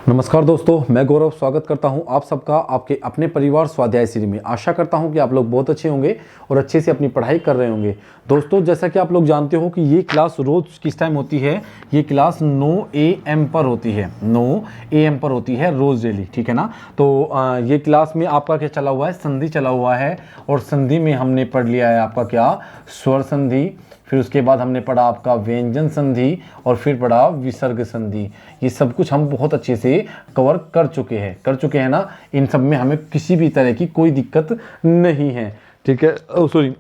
नमस्कार दोस्तों, मैं गौरव स्वागत करता हूं आप सबका आपके अपने परिवार स्वाध्याय सीरी में। आशा करता हूं कि आप लोग बहुत अच्छे होंगे और अच्छे से अपनी पढ़ाई कर रहे होंगे। दोस्तों, जैसा कि आप लोग जानते हो कि ये क्लास रोज़ किस टाइम होती है। ये क्लास 9 AM पर होती है, 9 AM पर होती है रोज़ डेली, ठीक है ना। तो ये क्लास में आपका क्या चला हुआ है, संधि चला हुआ है। और संधि में हमने पढ़ लिया है आपका क्या, स्वर संधि। फिर उसके बाद हमने पढ़ा आपका व्यंजन संधि और फिर पढ़ा विसर्ग संधि। ये सब कुछ हम बहुत अच्छे से कवर कर चुके हैं ना। इन सब में हमें किसी भी तरह की कोई दिक्कत नहीं है, ठीक है। सॉरी,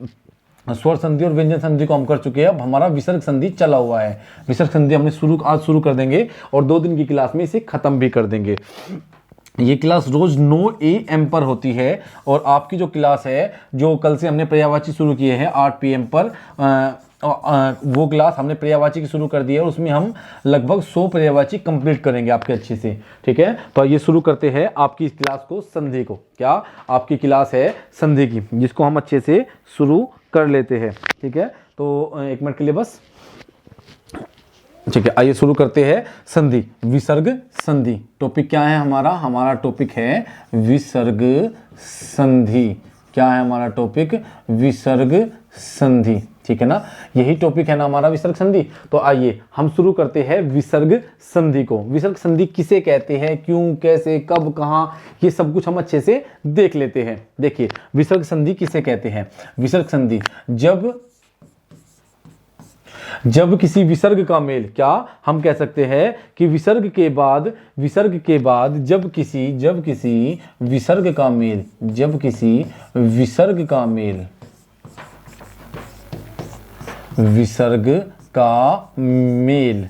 स्वर संधि और व्यंजन संधि को हम कर चुके हैं। अब हमारा विसर्ग संधि चला हुआ है। विसर्ग संधि हमने आज शुरू कर देंगे और 2 दिन की क्लास में इसे खत्म भी कर देंगे। ये क्लास रोज 9 AM पर होती है और आपकी जो क्लास है, जो कल से हमने पर्यायवाची शुरू किए हैं 8 PM पर, वो क्लास हमने पर्यायवाची की शुरू कर दी है और उसमें हम लगभग 100 पर्यायवाची कंप्लीट करेंगे आपके अच्छे से, ठीक है। तो ये शुरू करते हैं आपकी इस क्लास को, संधि को। क्या आपकी क्लास है संधि की, जिसको हम अच्छे से शुरू कर लेते हैं, ठीक है। तो 1 मिनट के लिए बस, ठीक है। आइए शुरू करते हैं संधि, विसर्ग संधि। टॉपिक क्या है हमारा टॉपिक है विसर्ग संधि। क्या है हमारा टॉपिक, विसर्ग संधि, ठीक है ना। यही टॉपिक है ना हमारा, विसर्ग संधि। तो आइए हम शुरू करते हैं विसर्ग संधि को। विसर्ग संधि किसे कहते हैं, क्यों, कैसे, कब, कहाँ, ये सब कुछ हम अच्छे से देख लेते हैं। देखिए, विसर्ग संधि किसे कहते हैं। विसर्ग संधि जब किसी विसर्ग का मेल, क्या हम कह सकते हैं कि विसर्ग के बाद जब किसी विसर्ग का मेल, विसर्ग का मेल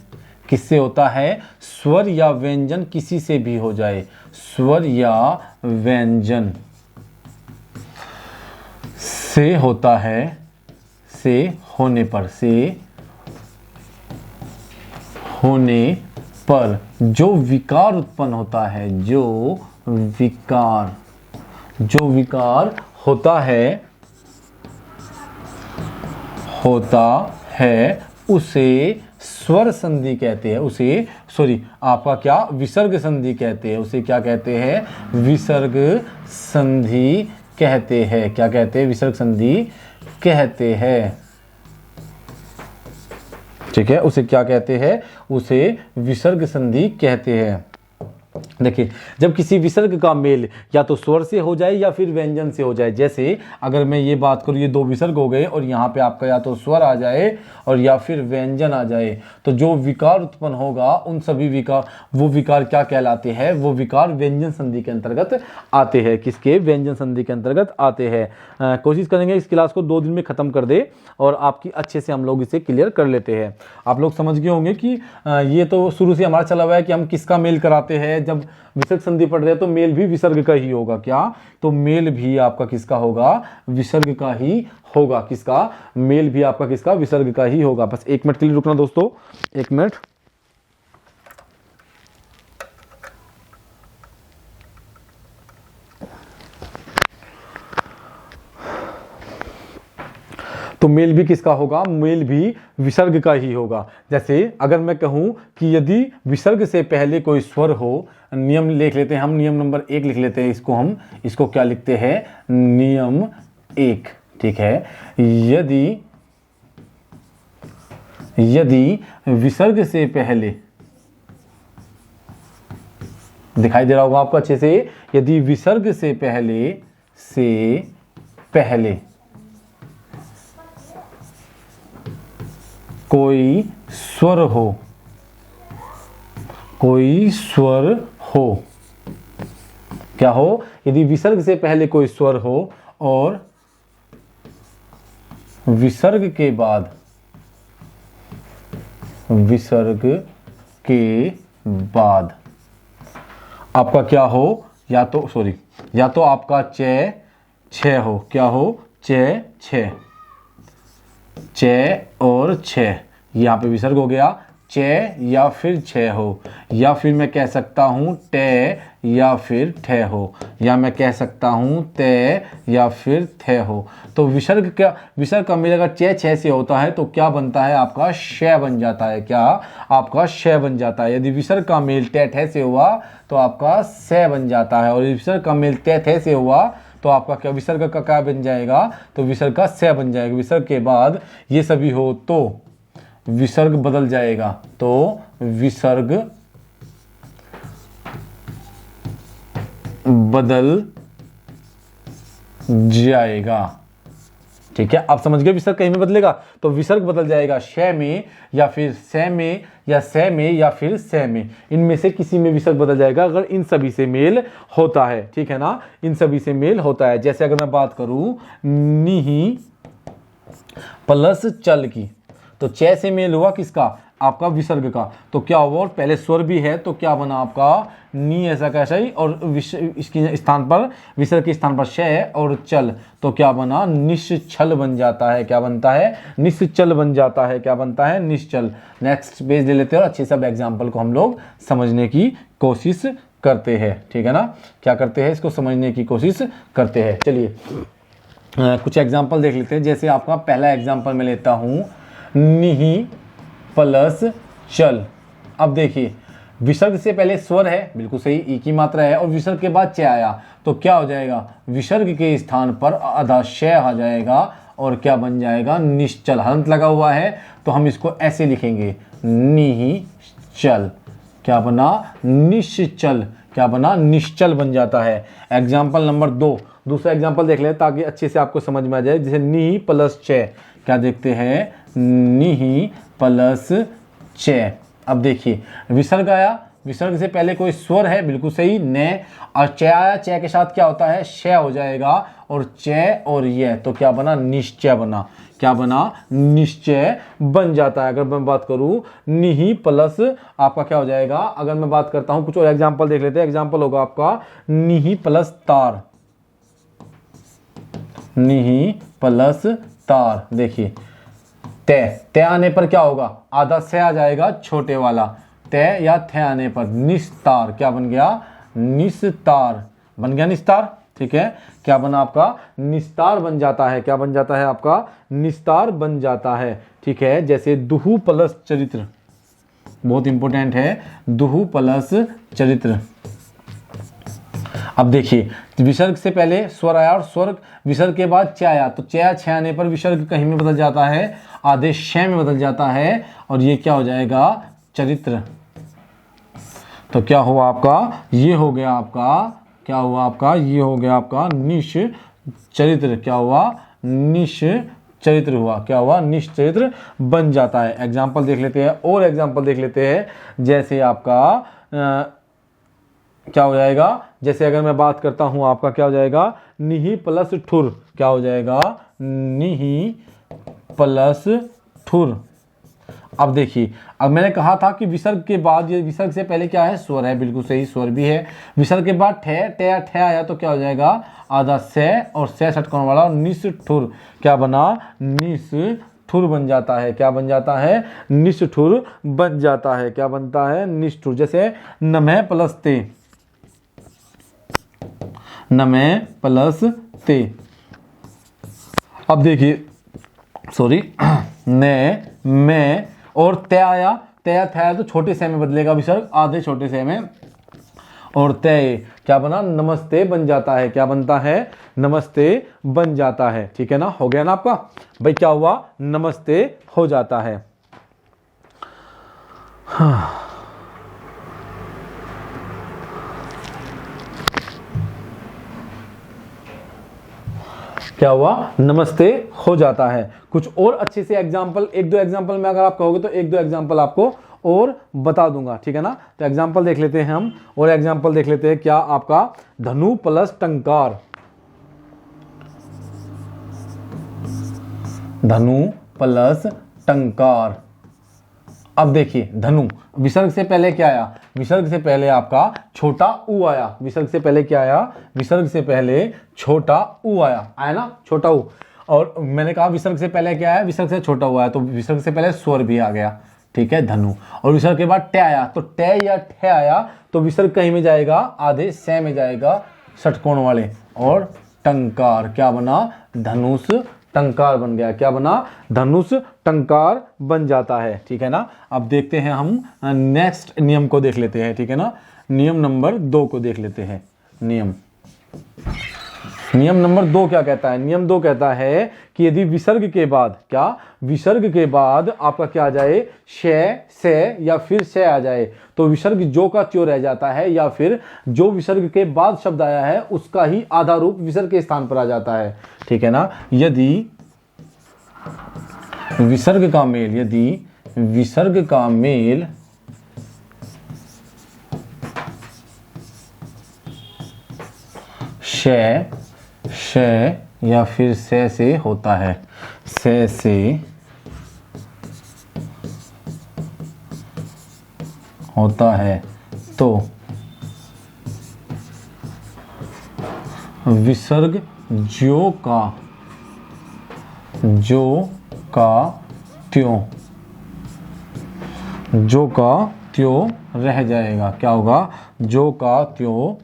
किससे होता है, स्वर या व्यंजन किसी से भी हो जाए, स्वर या व्यंजन से होता है, होने पर जो विकार उत्पन्न होता है, जो विकार होता है उसे स्वर संधि कहते हैं। आपका क्या, विसर्ग संधि कहते हैं। उसे क्या कहते हैं, विसर्ग संधि कहते हैं। क्या कहते हैं, विसर्ग संधि कहते हैं, ठीक है। उसे क्या कहते हैं, उसे विसर्ग संधि कहते हैं। देखिए, जब किसी विसर्ग का मेल या तो स्वर से हो जाए या फिर व्यंजन से हो जाए। जैसे अगर मैं ये बात करूँ, ये 2 विसर्ग हो गए और यहाँ पे आपका या तो स्वर आ जाए और या फिर व्यंजन आ जाए, तो जो विकार उत्पन्न होगा उन सभी वो विकार क्या कहलाते हैं, वो विकार व्यंजन संधि के अंतर्गत आते हैं। किसके, व्यंजन संधि के अंतर्गत आते हैं। कोशिश करेंगे इस क्लास को 2 दिन में खत्म कर दे और आपकी अच्छे से हम लोग इसे क्लियर कर लेते हैं। आप लोग समझ गए होंगे कि ये तो शुरू से हमारा चला हुआ है कि हम किसका मेल कराते हैं। जब विसर्ग संधि पढ़ रहे हैं तो मेल भी विसर्ग का ही होगा। क्या, तो मेल भी आपका किसका होगा, विसर्ग का ही होगा। किसका, मेल भी आपका किसका, विसर्ग का ही होगा। बस 1 मिनट के लिए रुकना दोस्तों, 1 मिनट। तो मेल भी किसका होगा, मेल भी विसर्ग का ही होगा। जैसे अगर मैं कहूं कि यदि विसर्ग से पहले कोई स्वर हो, नियम लिख लेते हैं हम, नियम नंबर 1 लिख लेते हैं इसको क्या लिखते हैं, नियम 1, ठीक है। यदि विसर्ग से पहले, दिखाई दे रहा होगा आपको अच्छे से, यदि विसर्ग से पहले कोई स्वर हो, क्या हो, यदि विसर्ग से पहले कोई स्वर हो और विसर्ग के बाद आपका क्या हो, या तो आपका च छ हो। क्या हो, च और छ, यहाँ पे विसर्ग हो गया चे या फिर छे हो, या फिर मैं कह सकता हूँ टे या फिर ठे हो, या मैं कह सकता हूँ ते या फिर थे हो। तो विसर्ग का मेल अगर चे छे से होता है तो क्या बनता है आपका शय बन जाता है, क्या आपका शय बन जाता है। यदि विसर्ग का मेल टे ठे से हुआ तो आपका से बन जाता है, और विसर्ग का मेल ते थे से हुआ तो आपका क्या विसर्ग का क्या बन जाएगा, तो विसर्ग का से बन जाएगा। विसर्ग के बाद ये सभी हो तो विसर्ग बदल जाएगा, तो विसर्ग बदल जाएगा। ठीक है, आप समझ गए विसर्ग कहीं में बदलेगा तो विसर्ग बदल जाएगा शय में या फिर से में या से में या फिर से में, इनमें से किसी में विसर्ग बदल जाएगा अगर इन सभी से मेल होता है। ठीक है ना, इन सभी से मेल होता है। जैसे अगर मैं बात करूं निही प्लस चल की, तो चे से मेल हुआ किसका, आपका विसर्ग का, तो क्या हुआ, और पहले स्वर भी है तो क्या बना आपका नी, ऐसा कैसा ही, और इसके स्थान पर विसर्ग के स्थान पर शय और चल, तो क्या बना निश्चल बन जाता है। क्या बनता है, निश्चल बन जाता है। क्या बनता है, निश्चल। नेक्स्ट पेज ले लेते हैं और अच्छे सब एग्जाम्पल को हम लोग समझने की कोशिश करते हैं। ठीक है ना, क्या करते हैं, इसको समझने की कोशिश करते हैं। चलिए कुछ एग्जाम्पल देख लेते हैं। जैसे आपका पहला एग्जाम्पल मैं लेता हूँ निही प्लस चल। अब देखिए विसर्ग से पहले स्वर है, बिल्कुल सही, ई की मात्रा है, और विसर्ग के बाद च आया तो क्या हो जाएगा, विसर्ग के स्थान पर आधा शय आ जाएगा और क्या बन जाएगा, निश्चल। हलंत लगा हुआ है तो हम इसको ऐसे लिखेंगे निश्चल। क्या बना, निश्चल। क्या बना, निश्चल बन जाता है। एग्जाम्पल नंबर 2, दूसरा एग्जाम्पल देख लें ताकि अच्छे से आपको समझ में आ जाए। जैसे नी प्लस चे, क्या देखते हैं, निही प्लस चे। अब देखिए विसर्ग आया, विसर्ग से पहले कोई स्वर है, बिल्कुल सही, ने, और चे आया, चे के साथ क्या होता है, शय हो जाएगा, और चे और ये, तो क्या बना, निश्चय बना। क्या बना, निश्चय बन जाता है। अगर मैं बात करूं निही प्लस आपका क्या हो जाएगा, अगर मैं बात करता हूं कुछ और एग्जाम्पल देख लेते हैं। एग्जाम्पल होगा आपका निही प्लस तार, निही प्लस तार। देखिए ते आने पर क्या होगा, आधा से आ जाएगा छोटे वाला, ते या थे आने पर निस्तार। क्या बन गया, निस्तार बन गया, निस्तार। ठीक है, क्या बना आपका, निस्तार बन जाता है। क्या बन जाता है आपका, निस्तार बन जाता है। ठीक है, जैसे दुहु प्लस चरित्र, बहुत इंपॉर्टेंट है, दुहु प्लस चरित्र। अब देखिए विसर्ग से पहले स्वर आया और स्वर विसर्ग के बाद च आया, तो च छ आने पर विसर्ग कहीं में बदल जाता है, आधे शय में बदल जाता है, और ये क्या हो जाएगा, चरित्र। तो क्या हुआ आपका, ये हो गया आपका, क्या हुआ आपका, ये हो गया आपका निश्चरित्र। क्या हुआ, निश्चरित्र हुआ। क्या हुआ, निश्चरित्र बन जाता है। एग्जाम्पल देख लेते हैं, और एग्जाम्पल देख लेते हैं। जैसे आपका क्या हो जाएगा, जैसे अगर मैं बात करता हूं आपका क्या हो जाएगा, निही प्लस ठुर। क्या हो जाएगा, निही प्लस ठुर। अब देखिए, अब मैंने कहा था कि विसर्ग के बाद, ये विसर्ग से पहले क्या है, स्वर है, बिल्कुल सही, स्वर भी है। विसर्ग के बाद ठे आया तो क्या हो जाएगा, आधा से और से षटकोण वाला, निष्ठुर। क्या बना, निष्ठुर बन जाता है। क्या बन जाता है, निष्ठुर बन जाता है। क्या बनता है, निष्ठुर। जैसे नमः प्लस ते, नमः प्लस ते। अब देखिए सॉरी, ने, में और ते आया, ते था तो छोटे से में बदलेगा विसर्ग, आधे छोटे से में, और ते क्या बना, नमस्ते बन जाता है। क्या बनता है, नमस्ते बन जाता है। ठीक है ना, हो गया ना आपका भाई, क्या हुआ, नमस्ते हो जाता है। हाँ। क्या हुआ, नमस्ते हो जाता है। कुछ और अच्छे से एग्जाम्पल, एक दो एग्जाम्पल में अगर आप कहोगे तो एक दो एग्जाम्पल आपको और बता दूंगा। ठीक है ना, तो एग्जाम्पल देख लेते हैं हम, और एग्जाम्पल देख लेते हैं। क्या आपका धनु प्लस टंकार, धनु प्लस टंकार। अब देखिए धनु, विसर्ग से पहले क्या आया, विसर्ग से पहले आपका छोटा ऊ आया। विसर्ग से पहले क्या आया, विसर्ग से पहले छोटा ऊ आया ना, छोटा ऊ। और मैंने कहा विसर्ग से पहले क्या आया, विसर्ग से छोटा ऊ आया, तो विसर्ग से पहले स्वर भी आ गया। ठीक है, धनु। और विसर्ग के बाद टे आया तो टे या ठे आया तो विसर्ग कहीं में जाएगा, आधे से में जाएगा, षटकोण वाले। और टंकार क्या बना, धनुष टंकार बन गया। क्या बना, धनुष टंकार बन जाता है। ठीक है ना। अब देखते हैं हम नेक्स्ट नियम को देख लेते हैं। ठीक है ना, नियम नंबर 2 को देख लेते हैं। नियम नंबर 2 क्या कहता है, नियम 2 कहता है कि यदि विसर्ग के बाद, क्या विसर्ग के बाद आपका क्या आ जाए, शे से या फिर से आ जाए तो विसर्ग जो का त्यों रह जाता है, या फिर जो विसर्ग के बाद शब्द आया है उसका ही आधा रूप विसर्ग के स्थान पर आ जाता है। ठीक है ना। यदि विसर्ग का मेल, यदि विसर्ग का मेल शे या फिर से होता है, से होता है तो विसर्ग जो का त्यों रह जाएगा। क्या होगा, जो का त्यों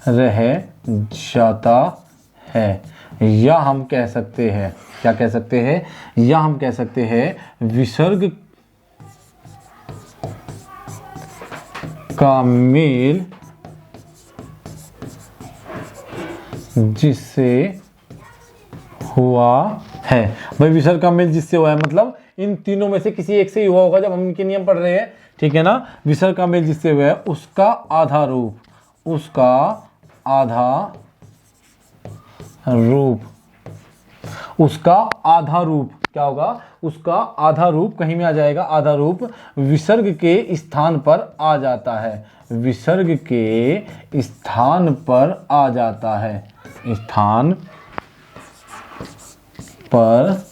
रह जाता है। या हम कह सकते हैं, क्या कह सकते हैं, या हम कह सकते हैं विसर्ग का मेल जिससे हुआ है। भाई विसर्ग का मेल जिससे हुआ है मतलब इन तीनों में से किसी एक से ही हुआ होगा जब हम इनके नियम पढ़ रहे हैं। ठीक है ना। विसर्ग का मेल जिससे हुआ है उसका आधा रूप, उसका आधा रूप क्या होगा, उसका आधा रूप कहीं में आ जाएगा, आधा रूप विसर्ग के स्थान पर आ जाता है, विसर्ग के स्थान पर आ जाता है, स्थान पर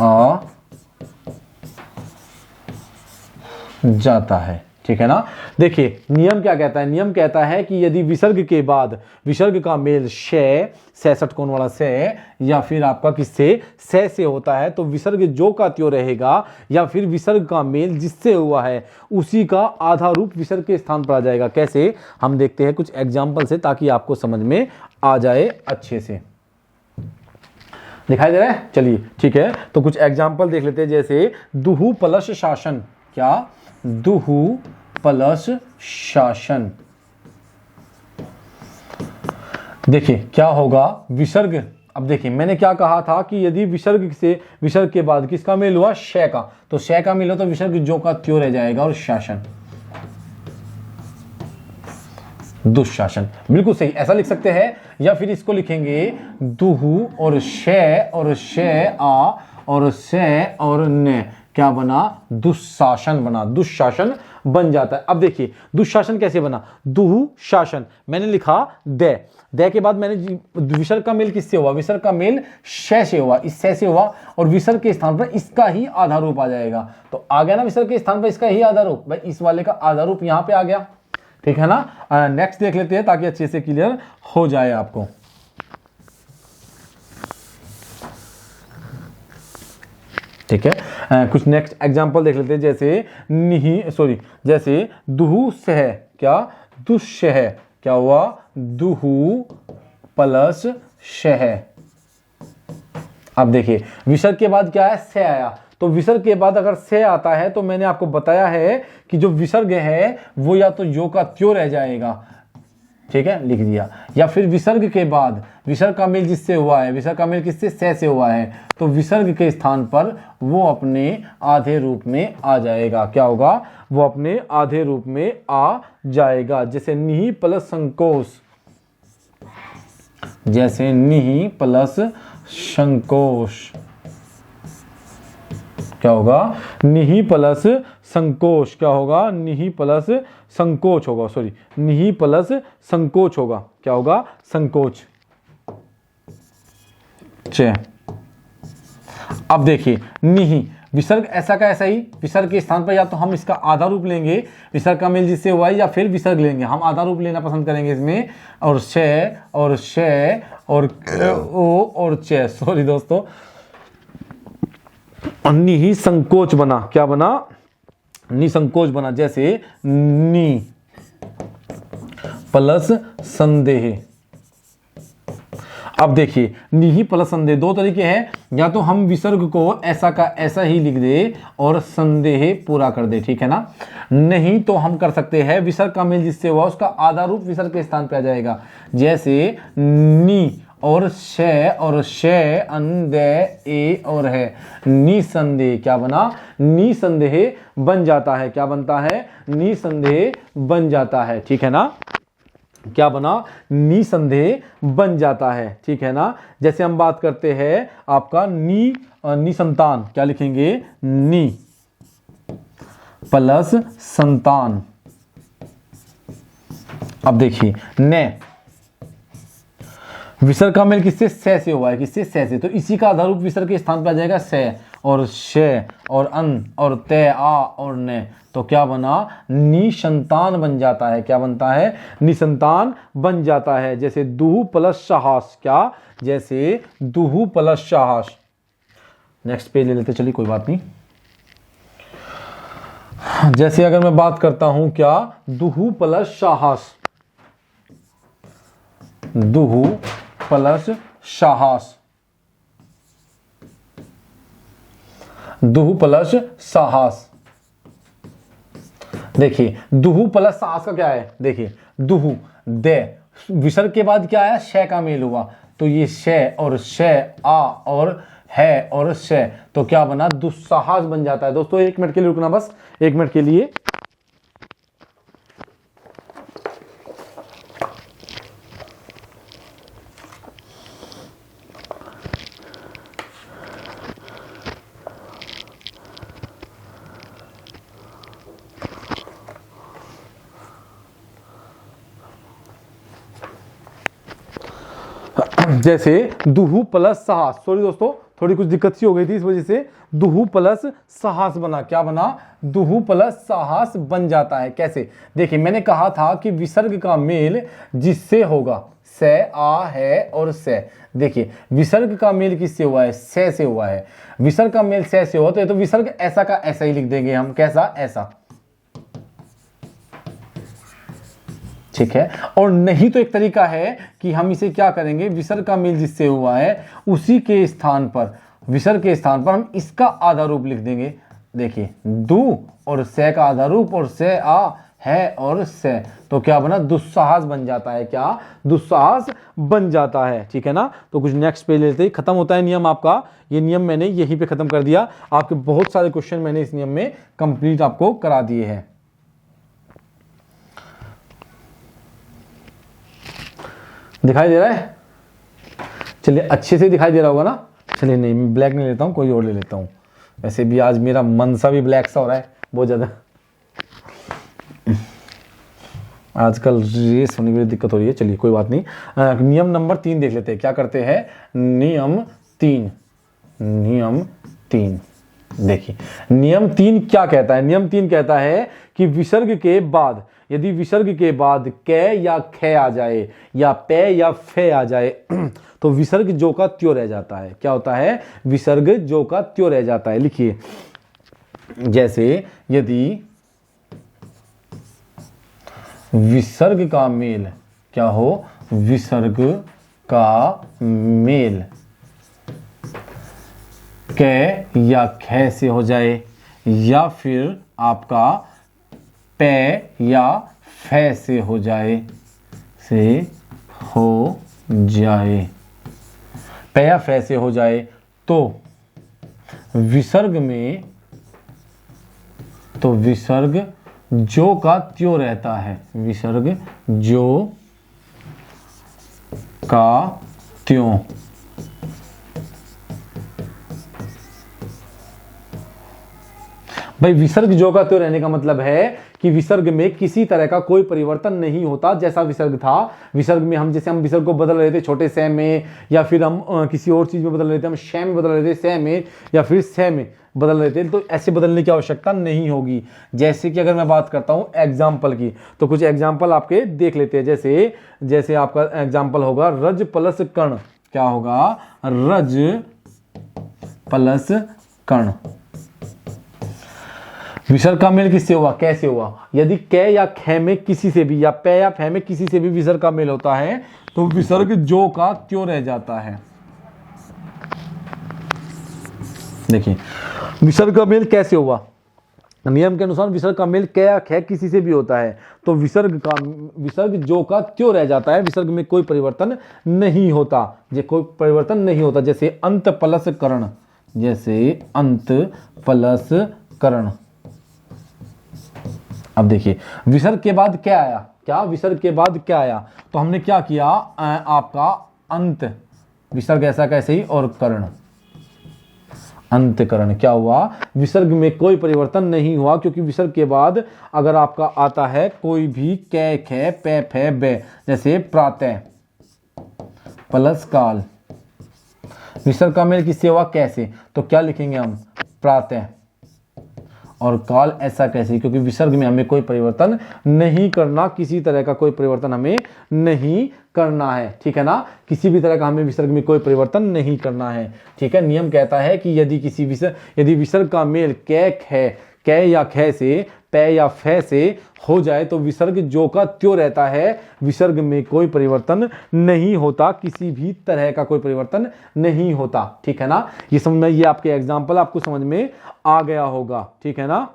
आ जाता है। ठीक है ना। देखिए नियम क्या कहता है, नियम कहता है कि यदि विसर्ग के बाद विसर्ग का मेल से षटकोण वाला से या फिर आपका किससे से होता है तो विसर्ग जो का त्यों रहेगा, या फिर विसर्ग का मेल जिससे हुआ है उसी का आधा रूप विसर्ग के स्थान पर आ जाएगा। कैसे, हम देखते हैं कुछ एग्जाम्पल से ताकि आपको समझ में आ जाए अच्छे से। दिखाई दे रहा है, चलिए ठीक है। तो कुछ एग्जाम्पल देख लेते हैं, जैसे दुहु प्लस शासन। क्या, दुहु प्लस शासन। देखिए क्या होगा, विसर्ग, अब देखिए मैंने क्या कहा था कि यदि विसर्ग के बाद किसका मेल हुआ, शय का, तो शय का मेल हो तो विसर्ग जो का त्यों रह जाएगा और शासन, दुशासन। बिल्कुल सही, ऐसा लिख सकते हैं। या फिर इसको लिखेंगे दुहु और शय आ और से और ने, क्या बना, दुशासन बना, दुशासन बन जाता है। अब देखिए दुशासन कैसे बना, दुहु शासन, मैंने लिखा दे के बाद मैंने विसर्ग का मेल किससे हुआ, विसर्ग का मेल शय से हुआ, इस से हुआ और विसर्ग के स्थान पर इसका ही आधा रूप आ जाएगा। तो आ गया ना, विसर्ग के स्थान पर इसका ही आधा रूप, भाई इस वाले का आधा रूप यहां पे आ गया। ठीक है ना। नेक्स्ट देख लेते हैं ताकि अच्छे से क्लियर हो जाए आपको। ठीक है, कुछ नेक्स्ट एग्जांपल देख लेते हैं, जैसे दुहु सह, क्या, दुस्सह, क्या हुआ, दुहु प्लस शह। अब देखिए विसर्ग के बाद क्या है, से आया, तो विसर्ग के बाद अगर से आता है तो मैंने आपको बताया है कि जो विसर्ग है वो या तो जो का त्यों रह जाएगा, ठीक है, लिख दिया, या फिर विसर्ग के बाद विसर्ग का मेल जिससे हुआ है, विसर्ग का मेल किससे, से हुआ है, तो विसर्ग के स्थान पर वो अपने आधे रूप में आ जाएगा। क्या होगा, वो अपने आधे रूप में आ जाएगा। जैसे निहि प्लस संकोच, जैसे निहि प्लस संकोच, क्या होगा, निहि प्लस संकोच, क्या होगा, निहि प्लस संकोच होगा, सॉरी निहि प्लस संकोच होगा, क्या होगा, संकोच। अब देखिए निहि, विसर्ग ऐसा का ऐसा ही, विसर्ग के स्थान पर या तो हम इसका आधा रूप लेंगे, विसर्ग का मेल जिससे हुआ है, या फिर विसर्ग लेंगे, हम आधा रूप लेना पसंद करेंगे इसमें, और शे और शे और ओ और चे, सॉरी दोस्तों, निसंकोच बना, क्या बना? निसंकोच बना। जैसे नी प्लस संदेह। अब देखिए निहि प्लस संदेह दो तरीके हैं, या तो हम विसर्ग को ऐसा का ऐसा ही लिख दे और संदेह पूरा कर दे, ठीक है ना। नहीं तो हम कर सकते हैं विसर्ग का मेल जिससे हुआ उसका आधा रूप विसर्ग के स्थान पे आ जाएगा। जैसे नी और शे अंदे ए और है, निसंदेह क्या बना? निसंदेह बन जाता है। क्या बनता है? निसंदेह बन जाता है, ठीक है ना। क्या बना? निसंदेह बन जाता है, ठीक है ना। जैसे हम बात करते हैं आपका निसंतान, क्या लिखेंगे? नी प्लस संतान। अब देखिए ने विसर्ग का मेल किससे? से हुआ है। किससे? से। तो इसी का आधार रूप विसर्ग के स्थान पर आ जाएगा से और शे और अन और ते आ और ने। तो क्या बना? निसंतान बन जाता है। क्या बनता है? निसंतान बन जाता है। जैसे दुहु प्लस साहस, क्या? जैसे दुहु प्लस साहस। नेक्स्ट पेज ले लेते, चलिए कोई बात नहीं। जैसे अगर मैं बात करता हूं क्या? दुहु प्लस साहस, दुहु प्लस साहस, दुहु प्लस साहस। देखिए दुहु प्लस साहस का क्या है? देखिए दुहु दे विसर्ग के बाद क्या आया? शे का मेल हुआ, तो ये शे और शे आ और है और शे, तो क्या बना? दुस्साहस बन जाता है। दोस्तों 1 मिनट के लिए रुकना, बस 1 मिनट के लिए। जैसे दुहु प्लस साहस, सॉरी दोस्तों थोड़ी कुछ दिक्कत सी हो गई थी, इस वजह से दुहु प्लस साहस बना। क्या बना? दुहु प्लस साहस बन जाता है। कैसे? देखिए मैंने कहा था कि विसर्ग का मेल जिससे होगा से आ है और से। देखिए विसर्ग का मेल किससे हुआ है? से हुआ है। विसर्ग का मेल से हुआ तो विसर्ग ऐसा का ऐसा ही लिख देंगे हम। कैसा? ऐसा, ठीक है। और नहीं तो एक तरीका है कि हम इसे क्या करेंगे? विसर्ग का मेल जिससे हुआ है उसी के स्थान पर, विसर्ग के स्थान पर हम इसका आधा रूप लिख देंगे। देखिए दु और से का आधा रूप और से आ है और से, तो क्या बना? दुस्साहस बन जाता है। क्या? दुस्साहस बन जाता है, ठीक है ना। तो कुछ नेक्स्ट पेज लेते ही खत्म होता है नियम आपका। ये नियम मैंने यहीं पे खत्म कर दिया। आपके बहुत सारे क्वेश्चन मैंने इस नियम में कंप्लीट आपको करा दिए हैं। दिखाई दे रहा है? चलिए अच्छे से दिखाई दे रहा होगा ना। चलिए नहीं, मैं ब्लैक नहीं लेता हूँ, कोई और ले लेता हूँ। वैसे भी आज मेरा मन सा भी ब्लैक सा हो रहा है बहुत ज़्यादा। आजकल रेस होने में दिक्कत हो रही है। चलिए कोई बात नहीं। नियम नंबर 3 देख लेते हैं। क्या करते हैं? नियम 3, नियम 3 देखिए नियम 3 क्या कहता है? नियम 3 कहता है कि विसर्ग के बाद, यदि विसर्ग के बाद कै या खे आ जाए या पे या फे आ जाए तो विसर्ग जो का त्यों रह जाता है। क्या होता है? विसर्ग जो का त्यों रह जाता है। लिखिए जैसे यदि विसर्ग का मेल क्या हो? विसर्ग का मेल कै या खे से हो जाए या फिर आपका पे या फे से हो जाए, पे या फे से हो जाए, तो विसर्ग में, तो विसर्ग जो का त्यों रहता है। विसर्ग जो का त्यों। भाई विसर्ग जो का त्यों रहने का मतलब है कि विसर्ग में किसी तरह का कोई परिवर्तन नहीं होता। जैसा विसर्ग था, विसर्ग में हम जैसे हम विसर्ग को बदल रहे थे छोटे से में, या फिर हम किसी और चीज में बदल रहे थे, हम शे में बदल रहे थे, से में या फिर से में बदल रहे थे, तो ऐसे बदलने की आवश्यकता नहीं होगी। जैसे कि अगर मैं बात करता हूं एग्जाम्पल की, तो कुछ एग्जाम्पल आपके देख लेते हैं। जैसे आपका एग्जाम्पल होगा रज प्लस कर्ण। क्या होगा? रज प्लस कर्ण। विसर्ग का मेल किससे हुआ, कैसे हुआ? यदि कै या खे में किसी से भी या पै या फै में किसी से भी विसर्ग का मेल होता है तो विसर्ग जो का त्यों रह जाता है। देखिए विसर्ग का मेल कैसे हुआ, नियम के अनुसार विसर्ग का मेल कै या खे किसी से भी होता है तो विसर्ग जो का त्यों रह जाता है, विसर्ग में कोई परिवर्तन नहीं होता, कोई परिवर्तन नहीं होता। जैसे अंत प्लस कर्ण, जैसे अंत प्लस कर्ण। अब देखिए विसर्ग के बाद क्या आया, क्या विसर्ग के बाद क्या आया, तो हमने क्या किया, आपका अंत विसर्ग ऐसा कैसे ही और कर्ण, अंतकरण। क्या हुआ, विसर्ग में कोई परिवर्तन नहीं हुआ क्योंकि विसर्ग के बाद अगर आपका आता है कोई भी कै खे पै फै बै, जैसे प्रातः प्लस काल, विसर्ग का मेल किससे हुआ, कैसे, तो क्या लिखेंगे हम, प्रातः और काल ऐसा कैसे, क्योंकि विसर्ग में हमें कोई परिवर्तन नहीं करना, किसी तरह का कोई परिवर्तन हमें नहीं करना है, ठीक है ना, किसी भी तरह का हमें विसर्ग में कोई परिवर्तन नहीं करना है, ठीक है। नियम कहता है कि यदि विसर्ग का मेल कै या खे से पै या फै से हो जाए तो विसर्ग जो का त्यों रहता है, विसर्ग में कोई परिवर्तन नहीं होता, किसी भी तरह का कोई परिवर्तन नहीं होता, ठीक है ना। ये समझ में, ये आपके एग्जाम्पल आपको समझ में आ गया होगा, ठीक है ना।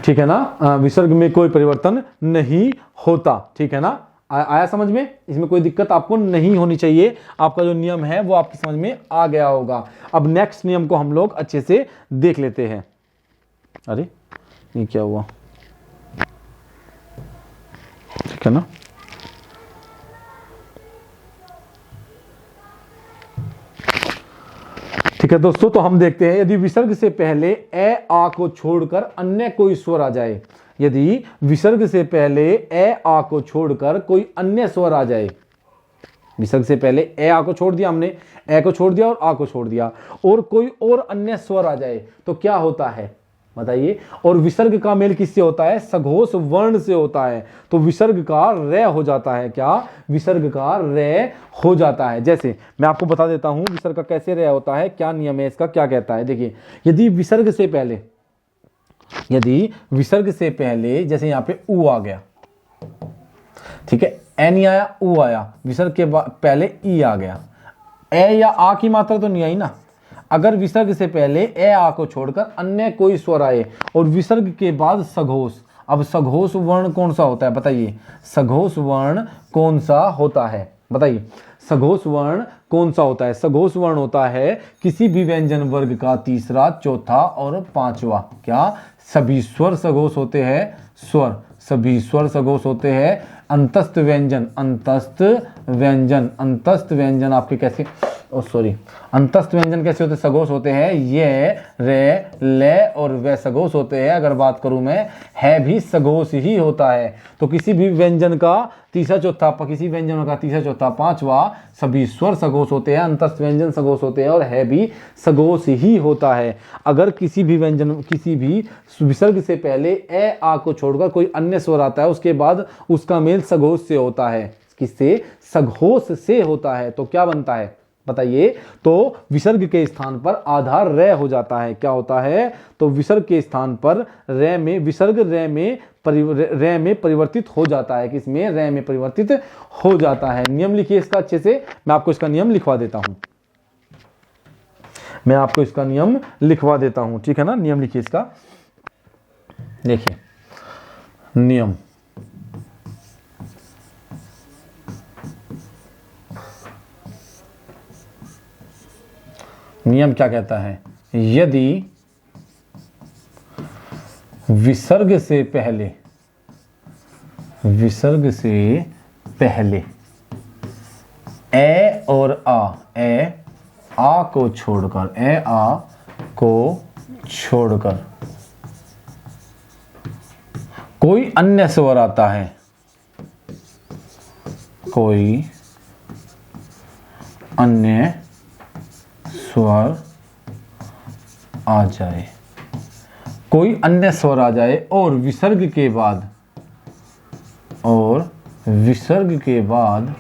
ठीक है ना, विसर्ग में कोई परिवर्तन नहीं होता, ठीक है ना। आया समझ में, इसमें कोई दिक्कत आपको नहीं होनी चाहिए, आपका जो नियम है वो आपकी समझ में आ गया होगा। अब नेक्स्ट नियम को हम लोग अच्छे से देख लेते हैं। अरे ये क्या हुआ, ठीक है ना। ठीक है दोस्तों, तो हम देखते हैं यदि विसर्ग से पहले ए आ को छोड़कर अन्य कोई स्वर आ जाए, यदि विसर्ग से पहले ए आ को छोड़कर कोई अन्य स्वर आ जाए, विसर्ग से पहले ए आ को छोड़ दिया हमने, ए को छोड़ दिया और आ को छोड़ दिया, और कोई और अन्य स्वर आ जाए तो क्या होता है बताइए। और विसर्ग का मेल किससे होता है, सघोष वर्ण से होता है, तो विसर्ग का रे हो जाता है, क्या, विसर्ग का रे हो जाता है। जैसे मैं आपको बता देता हूं विसर्ग का कैसे रे होता है, क्या नियम है इसका, क्या कहता है। देखिए यदि विसर्ग से पहले जैसे यहां पे ऊ आ गया, ठीक है, ए नहीं आया, ऊ आया, विसर्ग के पहले ई आ गया, ए या आ की मात्रा तो नहीं आई ना। अगर विसर्ग से पहले ए आ को छोड़कर अन्य कोई स्वर आए और विसर्ग के बाद सघोष, अब सघोष वर्ण कौन सा होता है बताइए, सघोष वर्ण कौन सा होता है बताइए, सघोष वर्ण कौन सा होता है। सघोष वर्ण होता है किसी भी व्यंजन वर्ग का तीसरा, चौथा और पांचवा। क्या, सभी स्वर सघोष होते हैं, स्वर सभी स्वर सघोष होते हैं। अंतस्थ व्यंजन आपके कैसे, अंतस्थ व्यंजन कैसे होते, सघोष होते हैं, ये रे ले और वे सघोष होते हैं। अगर बात करूं मैं, है भी सघोष ही होता है। तो किसी भी व्यंजन का तीसरा चौथा, किसी व्यंजन का तीसरा चौथा पांचवा सभी स्वर सघोष होते हैं, अंतस्थ व्यंजन सघोष होते हैं और है भी सघोष ही होता है। अगर किसी भी विसर्ग से पहले ए आ को छोड़कर कोई अन्य स्वर आता है, उसके बाद उसका मेल सघोष से होता है, किससे, सघोष से होता है, तो क्या बनता है बताइए। तो विसर्ग के स्थान पर आधार रे हो जाता है, क्या होता है, तो विसर्ग के स्थान पर विसर्ग रे में परिवर्तित हो जाता है, किसमें, रे में परिवर्तित हो जाता है। नियम लिखिए इसका अच्छे से, मैं आपको इसका नियम लिखवा देता हूं, ठीक है ना। नियम लिखिए इसका, देखिए नियम क्या कहता है, यदि विसर्ग से पहले ए और आ को छोड़कर कोई अन्य स्वर आता है, कोई अन्य स्वर आ जाए, कोई अन्य स्वर आ जाए और विसर्ग के बाद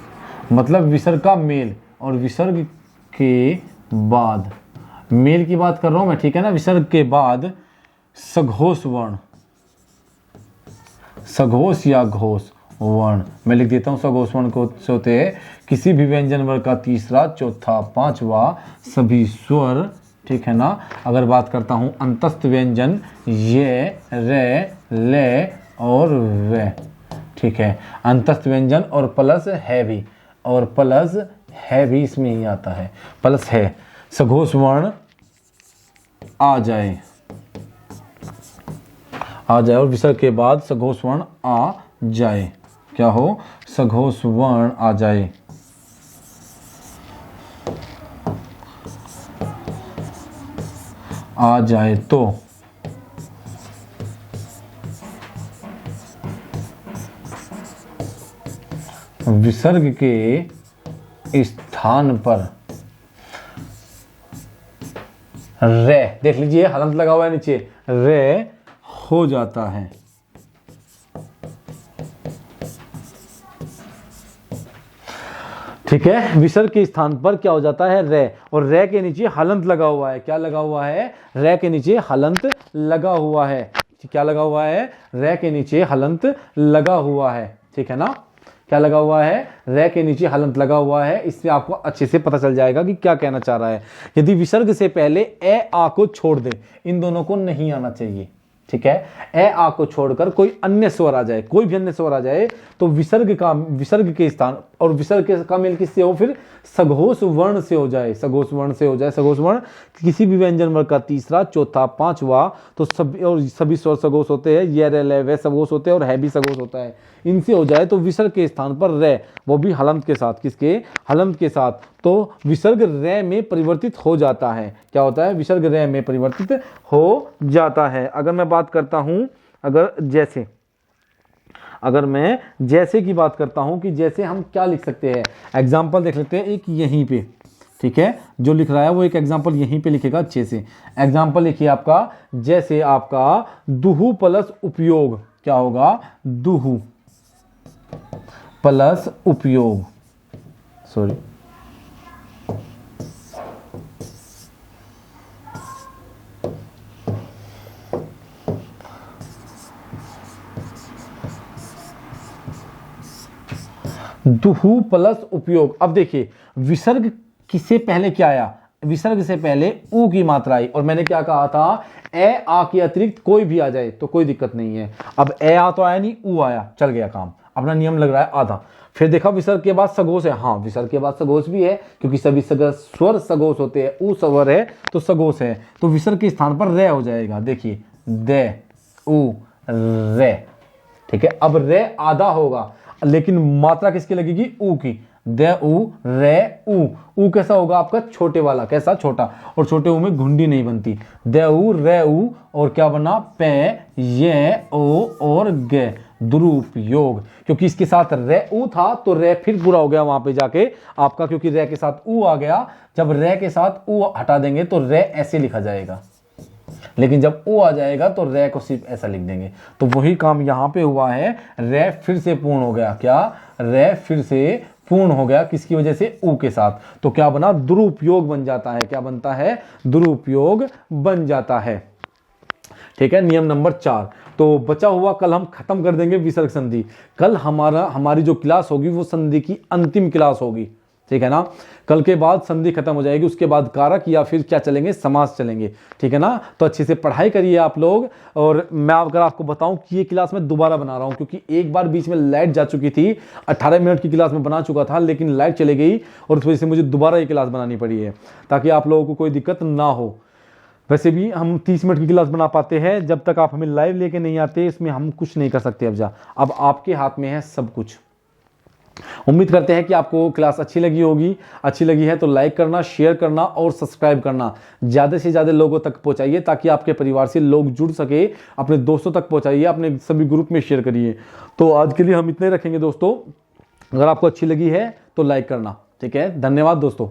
मतलब विसर्ग का मेल, और विसर्ग के बाद मेल की बात कर रहा हूं मैं, ठीक है ना। विसर्ग के बाद सघोष वर्ण, सघोष या घोष वर्ण, मैं लिख देता हूं। सघोष वर्ण को होते हैं किसी भी व्यंजन वर्ग का तीसरा, चौथा, पांचवा सभी स्वर, ठीक है ना। अगर बात करता हूं अंतस्थ व्यंजन, ये, रे, ले और वे, ठीक है। अंतस्थ व्यंजन और प्लस है भी, और प्लस है भी इसमें ही आता है, प्लस है। सघोष वर्ण आ जाए और विसर्ग के बाद सघोष वर्ण आ जाए, क्या हो, सघोष वर्ण आ जाए। आ जाए तो विसर्ग के स्थान पर रे, देख लीजिए हलंत लगा हुआ है नीचे, रे हो जाता है। ठीक है, विसर्ग के स्थान पर क्या हो जाता है, रे, और रे के नीचे हलंत लगा हुआ है। क्या लगा हुआ है, रे के नीचे हलंत लगा हुआ है। क्या लगा हुआ है, रे के नीचे हलंत लगा हुआ है, ठीक है ना। क्या लगा हुआ है, रे के नीचे हलंत लगा हुआ है। इससे आपको अच्छे से पता चल जाएगा कि क्या कहना चाह रहा है। यदि विसर्ग से पहले ए आ को छोड़ दे, इन दोनों को नहीं आना चाहिए, ठीक है। ए आ को छोड़कर कोई अन्य स्वर आ जाए, कोई भी अन्य स्वर आ जाए तो विसर्ग के स्थान, और विसर्ग का मेल किससे हो, फिर सघोष वर्ण से हो जाए, सघोष वर्ण से हो जाए। सघोष वर्ण किसी भी व्यंजन वर्ग का तीसरा, चौथा, पांचवा, तो सभी स्वर सघोष होते हैं। ये, रे, ले, वे सघोष होते हैं और है भी सघोष होता है। इनसे हो जाए तो विसर्ग के स्थान पर रे, वो भी हलंत के साथ, किसके, हलंत के साथ, तो विसर्ग रे में परिवर्तित हो जाता है। क्या होता है, विसर्ग रे में परिवर्तित हो जाता है। अगर मैं बात करता हूं, अगर मैं जैसे की बात करता हूं कि जैसे हम क्या लिख सकते हैं, एग्जाम्पल देख लेते हैं एक यहीं पे, ठीक है। जो लिख रहा है वो एक एग्जाम्पल यहीं पे लिखेगा अच्छे से। एग्जाम्पल लिखिए आपका, जैसे आपका दुहु प्लस उपयोग, क्या होगा, दुहु प्लस उपयोग, सॉरी, दुहु प्लस उपयोग। अब देखिए विसर्ग किससे पहले क्या आया, विसर्ग से पहले ऊ की मात्रा आई, और मैंने क्या कहा था, ए आ के अतिरिक्त कोई भी आ जाए तो कोई दिक्कत नहीं है। अब ए आ तो आया नहीं, ऊ आया, चल गया काम, अपना नियम लग रहा है आधा। फिर देखा विसर्ग के बाद सघोष है, हाँ विसर्ग के बाद सघोष भी है, क्योंकि सभी स्वर सघोष होते हैं। ऊ स्वर है तो सघोष है, तो विसर्ग के स्थान पर रे हो जाएगा। देखिए दे, ऊ, रे, ठीक है। अब रे आधा होगा, लेकिन मात्रा किसकी लगेगी, ऊ की। दे ऊ, रे ऊ। ऊ कैसा होगा आपका, छोटे वाला, कैसा, छोटा, और छोटे ऊ में घुंडी नहीं बनती। दे ऊ, रे ऊ, और क्या बना, पे, ये, ओ और गे, दुरुपयोग। क्योंकि इसके साथ रे ऊ था तो रे फिर पूरा हो गया वहां पे जाके आपका, क्योंकि रे के साथ ऊ आ गया। जब रे के साथ ऊ हटा देंगे तो रे ऐसे लिखा जाएगा, लेकिन जब ओ आ जाएगा तो रे को सिर्फ ऐसा लिख देंगे। तो वही काम यहां पे हुआ है, रे फिर से पूर्ण हो गया। क्या, रे फिर से पूर्ण हो गया, किसकी वजह से, ऊ के साथ। तो क्या बना, दुरुपयोग बन जाता है। क्या बनता है, दुरुपयोग बन जाता है, ठीक है। नियम नंबर 4। तो बचा हुआ कल हम खत्म कर देंगे विसर्ग संधि। कल हमारी जो क्लास होगी वो संधि की अंतिम क्लास होगी, ठीक है ना। कल के बाद संधि खत्म हो जाएगी, उसके बाद कारक या फिर क्या चलेंगे, समास चलेंगे, ठीक है ना। तो अच्छे से पढ़ाई करिए आप लोग। और मैं अगर आपको बताऊं कि ये क्लास मैं दोबारा बना रहा हूं, क्योंकि एक बार बीच में लाइट जा चुकी थी, 18 मिनट की क्लास में बना चुका था, लेकिन लाइट चली गई और उस वजह से मुझे दोबारा ये क्लास बनानी पड़ी है, ताकि आप लोगों को कोई दिक्कत ना हो। वैसे भी हम 30 मिनट की क्लास बना पाते हैं, जब तक आप हमें लाइव लेके नहीं आते इसमें हम कुछ नहीं कर सकते। अब आपके हाथ में है सब कुछ। उम्मीद करते हैं कि आपको क्लास अच्छी लगी होगी। अच्छी लगी है तो लाइक करना, शेयर करना और सब्सक्राइब करना, ज़्यादा से ज़्यादा लोगों तक पहुंचाइए, ताकि आपके परिवार से लोग जुड़ सके। अपने दोस्तों तक पहुंचाइए, अपने सभी ग्रुप में शेयर करिए। तो आज के लिए हम इतने रखेंगे दोस्तों। अगर आपको अच्छी लगी है तो लाइक करना, ठीक है। धन्यवाद दोस्तों।